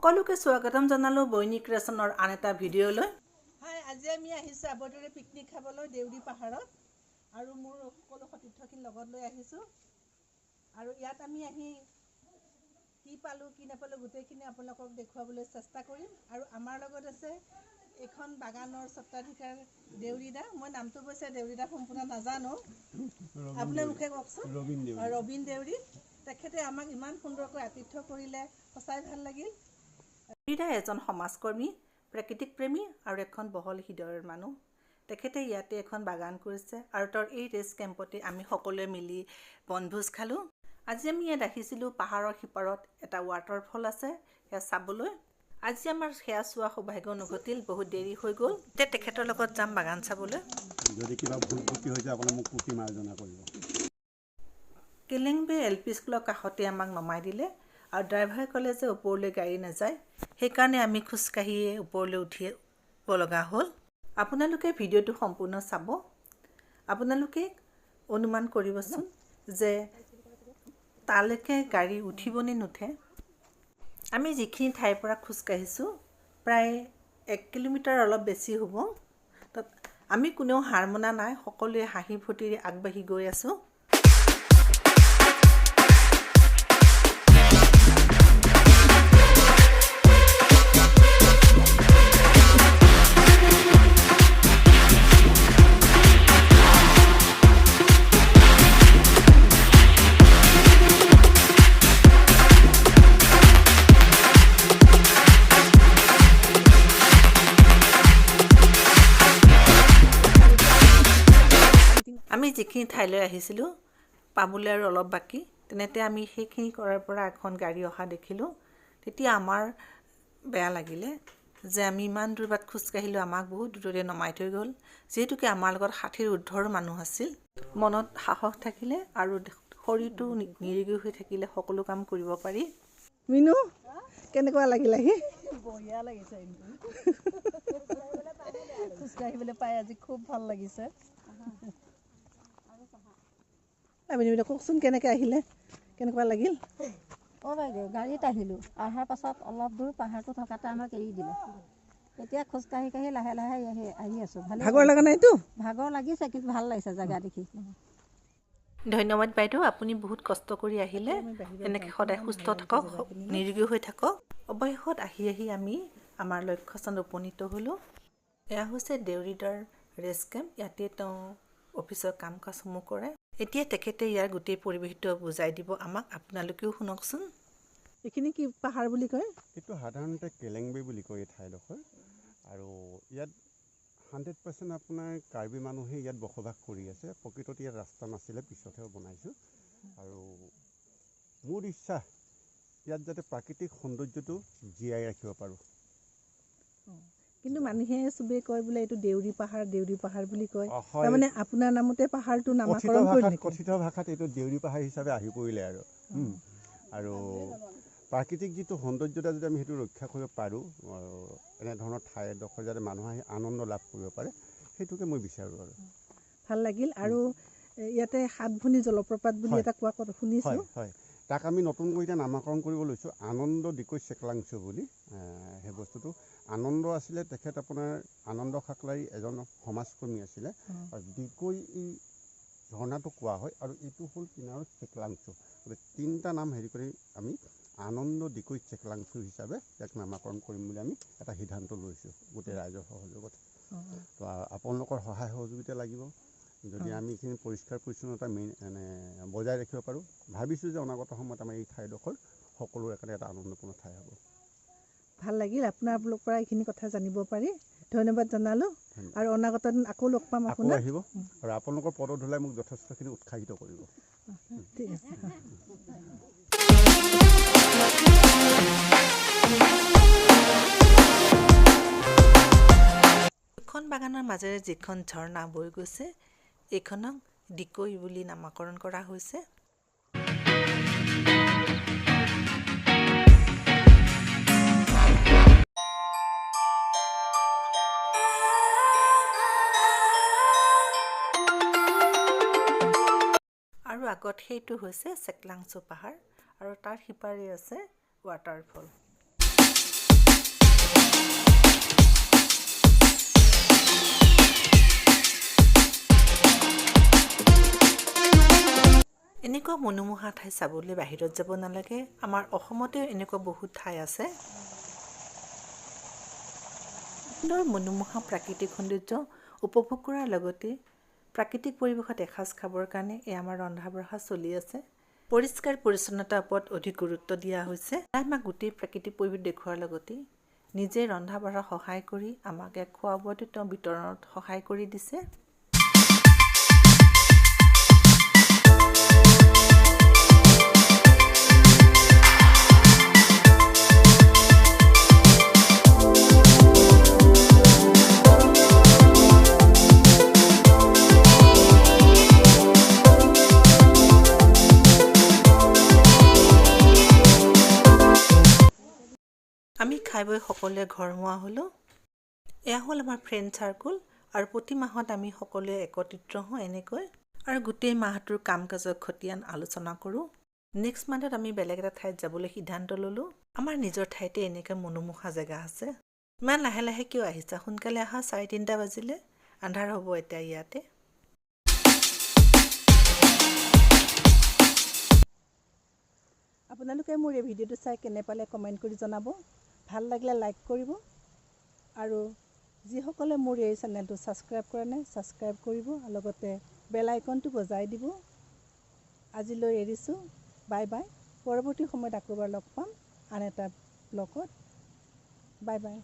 সকলোকে স্বাগতম জনালো বৈনী ক্ৰিয়েচনৰ আন এটা ভিডিঅ'লৈ। হাই, আজি আমি আহিছোঁ আবতৰে পিকনিক খাবলৈ দেউৰী পাহাৰত আৰু মোৰ সকলো সতীৰ্থখিনি লগত লৈ আহিছোঁ আৰু ইয়াত আমি আহি কি পালোঁ কি নাপালোঁ গোটেইখিনি আপোনালোকক দেখুৱাবলৈ চেষ্টা কৰিম। আৰু আমাৰ লগত আছে এখন বাগানৰ স্বত্বাধিকাৰ দেউৰীদা। মই নামটো কৈছে দেউৰীদা সম্পূৰ্ণ নাজানো, আপোনাৰ মুখে কওকচোন। ৰবীন দেউৰী, তেখেতে আমাক ইমান সুন্দৰকৈ আতিথ্য কৰিলে, সঁচাই ভাল লাগিল। দেউৰীদা এজন সমাজকৰ্মী, প্ৰাকৃতিক প্ৰেমী আৰু এখন বহল হৃদয়ৰ মানুহ। তেখেতে ইয়াতে এখন বাগান কৰিছে আৰু তেওঁৰ এই ৰেষ্ট কেম্পতে আমি সকলোৱে মিলি বনভোজ খালোঁ। আজি আমি ইয়াত আহিছিলোঁ পাহাৰৰ সিপাৰত এটা ৱাটাৰফল আছে সেয়া চাবলৈ। আজি আমাৰ সেয়া চোৱা সৌভাগ্য নঘটিল, বহুত দেৰি হৈ গ'ল। এতিয়া তেখেতৰ লগত যাম বাগান চাবলৈ। যদি কিবা ভুল ত্ৰুটি হৈ যায় আপুনি মোক পুতি মাৰ্জনা কৰিব। কেলেংবে LP স্কুলৰ কাষতে আমাক নমাই দিলে আৰু ড্ৰাইভাৰে ক'লে যে ওপৰলৈ গাড়ী নাযায়, সেইকাৰণে আমি খোজকাঢ়িয়ে ওপৰলৈ উঠিব লগা হ'ল। আপোনালোকে ভিডিঅ'টো সম্পূৰ্ণ চাব। আপোনালোকে অনুমান কৰিবচোন যে তালৈকে গাড়ী উঠিবনে নুঠে। আমি যিখিনি ঠাইৰ পৰা খোজকাঢ়িছোঁ প্ৰায় 1 কিলোমিটাৰ অলপ বেছি হ'ব। তাত আমি কোনেও হাৰ মনা নাই, সকলোৱে হাঁহি ফূৰ্তিৰে আগবাঢ়ি গৈ আছোঁ। আমি যিখিনি ঠাইলৈ আহিছিলোঁ পাবলৈ আৰু অলপ বাকী, তেনেতে আমি সেইখিনি কৰাৰ পৰা এখন গাড়ী অহা দেখিলোঁ। তেতিয়া আমাৰ বেয়া লাগিলে যে আমি ইমান দূৰ বাট খোজকাঢ়িলোঁ, আমাক বহুত দূৰলৈ নমাই থৈ গ'ল। যিহেতুকে আমাৰ লগত 60ৰ ঊৰ্ধৰ মানুহ আছিল। মনত সাহস থাকিলে আৰু শৰীৰটো নিৰোগী হৈ থাকিলে সকলো কাম কৰিব পাৰি। মিনু, কেনেকুৱা লাগিল আহি? বঢ়িয়া লাগিছে, খোজকাঢ়িবলৈ পাই আজি খুব ভাল লাগিছে। কওকচোন কেনেকৈ আহিলে, কেনেকুৱা লাগিল? বাইদেউ, গাড়ীত আহিলোঁ, অহাৰ পাছত অলপ দূৰ পাহাৰটো থকাতে আমাক এৰি দিলে। এতিয়া খোজকাঢ়ি কাঢ়ি লাহে লাহে আহি আছোঁ। ভাগৰ লগা নাইতো? ভাগৰ লাগিছে, কিন্তু ভাল লাগিছে জেগা দেখি। ধন্যবাদ বাইদেউ, আপুনি বহুত কষ্ট কৰি আহিলে। এনেকৈ সদায় সুস্থ থাকক, নিৰোগী হৈ থাকক। অৱশেষত আহি আমি আমাৰ লক্ষ্যস্থানত উপনীত হ'লোঁ। এয়া হৈছে দেউৰীদাৰ ৰেষ্ট কেম্প। ইয়াতে তেওঁ অফিচৰ কাম কাজসমূহ কৰে। এতিয়া তেখেতে ইয়াৰ গোটেই পৰিৱেশটো বুজাই দিব আমাক, আপোনালোকেও শুনকচোন। এইখিনি কি পাহাৰ বুলি কয়? এইটো সাধাৰণতে কেলেংবে বুলি কয় এই ঠাইডোখৰ। আৰু ইয়াত 100% আপোনাৰ কাৰ্বি মানুহে ইয়াত বসবাস কৰি আছে। প্ৰকৃততে ইয়াত ৰাস্তা নাছিলে, পিছতহে বনাইছোঁ। আৰু মোৰ ইচ্ছা ইয়াত যাতে প্ৰাকৃতিক সৌন্দৰ্যটো জীয়াই ৰাখিব পাৰোঁ। কিন্তু মানুহে চবেই কয় বোলে এইটো দেউৰী পাহাৰ বুলি কয়। তাৰমানে আপোনাৰ নামতে পাহাৰটো নামাকৰণ কৰিলে। কথিত ভাষাত এইটো দেউৰী পাহাৰ হিচাপে আহি পৰিলে আৰু প্ৰাকৃতিক যিটো সৌন্দৰ্যতা যদি আমি সেইটো ৰক্ষা কৰিব পাৰোঁ, এনেধৰণৰ ঠাইডোখৰ যাতে মানুহে আহি আনন্দ লাভ কৰিব পাৰে, সেইটোকে মই বিচাৰোঁ। আৰু ভাল লাগিল। আৰু ইয়াতে 7 ভনী জলপ্ৰপাত বুলি এটা কোৱা শুনিছোঁ। হয়, তাক আমি নতুনকৈ এতিয়া নামাকৰণ কৰিব লৈছোঁ, আনন্দ দিকৈ চেকলাংচু বুলি। সেই বস্তুটো আনন্দ আছিলে, তেখেত আপোনাৰ আনন্দ খাকলাৰী এজন সমাজকৰ্মী আছিলে। আৰু দিকৈ এই ঝৰ্ণাটো কোৱা হয়, আৰু এইটো হ'ল কিনাৰত চেকলাংচু। গতিকে 3টা নাম হেৰি কৰি আমি আনন্দ দিকৈ চেকলাংচু হিচাপে ইয়াক নামাকৰণ কৰিম বুলি আমি এটা সিদ্ধান্ত লৈছোঁ গোটেই ৰাইজৰ সহযোগত। তো আপোনালোকৰ সহায় সহযোগিতা লাগিব। যদি আমি এইখিনি পৰিষ্কাৰ পৰিচ্ছন্নতা বজাই ৰাখিব পাৰোঁ, ভাবিছোঁ যে অনাগত সময়ত আমাৰ এই ঠাইডোখৰ সকলোৰে কাৰণে এটা আনন্দপূৰ্ণ ঠাই হ'ব। ভাল লাগিল আপোনালোকৰ পৰা এইখিনি কথা জানিব পাৰি। ধন্যবাদ জনালোঁ। আৰু অনাগত দিন আকৌ লগ পাম আকৌ আপোনাক। আহিব আৰু আপোনালোকৰ পদধূলাই মোক যথেষ্টখিনি উৎসাহিত কৰিব। ঠিক আছে। এখন বাগানৰ মাজেৰে যিখন ঝৰ্ণা বৈ গৈছে, এইখনক দিকৈ বুলি নামাকৰণ কৰা হৈছে। আৰু আগত সেইটো হৈছে চেকলাংচু পাহাৰ আৰু তাৰ সিপাৰে আছে ৱাটাৰফল। এনেকুৱা মনোমোহা ঠাই চাবলৈ বাহিৰত যাব নালাগে। আমাৰ অসমতেও এনেকুৱা বহুত ঠাই আছে। সুন্দৰ মনোমোহা প্ৰাকৃতিক সৌন্দৰ্য উপভোগ কৰাৰ লগতে প্ৰাকৃতিক পৰিৱেশত এসাঁজ খাবৰ কাৰণে আমাৰ ৰন্ধা বঢ়া চলি আছে। পৰিষ্কাৰ পৰিচ্ছন্নতাৰ ওপৰত অধিক গুৰুত্ব দিয়া হৈছে। আমাক গোটেই প্ৰাকৃতিক পৰিৱেশ দেখুওৱাৰ লগতে নিজে ৰন্ধা বঢ়া সহায় কৰি আমাক খোৱা বোৱাটো তেওঁ বিতৰণত সহায় কৰি দিছে। আমি খাই বৈ সকলোৱে ঘৰমুৱা হ'লোঁ। এয়া হ'ল আমাৰ ফ্ৰেণ্ড চাৰ্কুল আৰু প্ৰতি মাহত আমি সকলোৱে একত্ৰিত হওঁ এনেকৈ আৰু গোটেই মাহটোৰ কাম কাজৰ খতিয়ান আলোচনা কৰোঁ। নেক্সট মান্থত আমি বেলেগ এটা ঠাইত যাবলৈ সিদ্ধান্ত ল'লোঁ। আমাৰ নিজৰ ঠাইতে এনেকৈ মনোমোহা জেগা আছে। ইমান লাহে লাহে কিয় আহিছা? সোনকালে আহা, 3:30 বাজিলে, আন্ধাৰ হ'ব এতিয়া ইয়াতে। আপোনালোকে মোৰ এই ভিডিঅ'টো চাই কেনে পালে কমেণ্ট কৰি জনাব। ভাল লাগিলে লাইক কৰিব আৰু যিসকলে মোৰ এই চেনেলটো ছাবস্ক্ৰাইব কৰা নাই ছাবস্ক্ৰাইব কৰিব আৰু লগতে বেল আইকনটো বজাই দিব। আজিলৈ এৰিছোঁ। Bye bye. পৰৱৰ্তী সময়ত আকৌ এবাৰ লগ পাম আন এটা ব্লগত। Bye bye.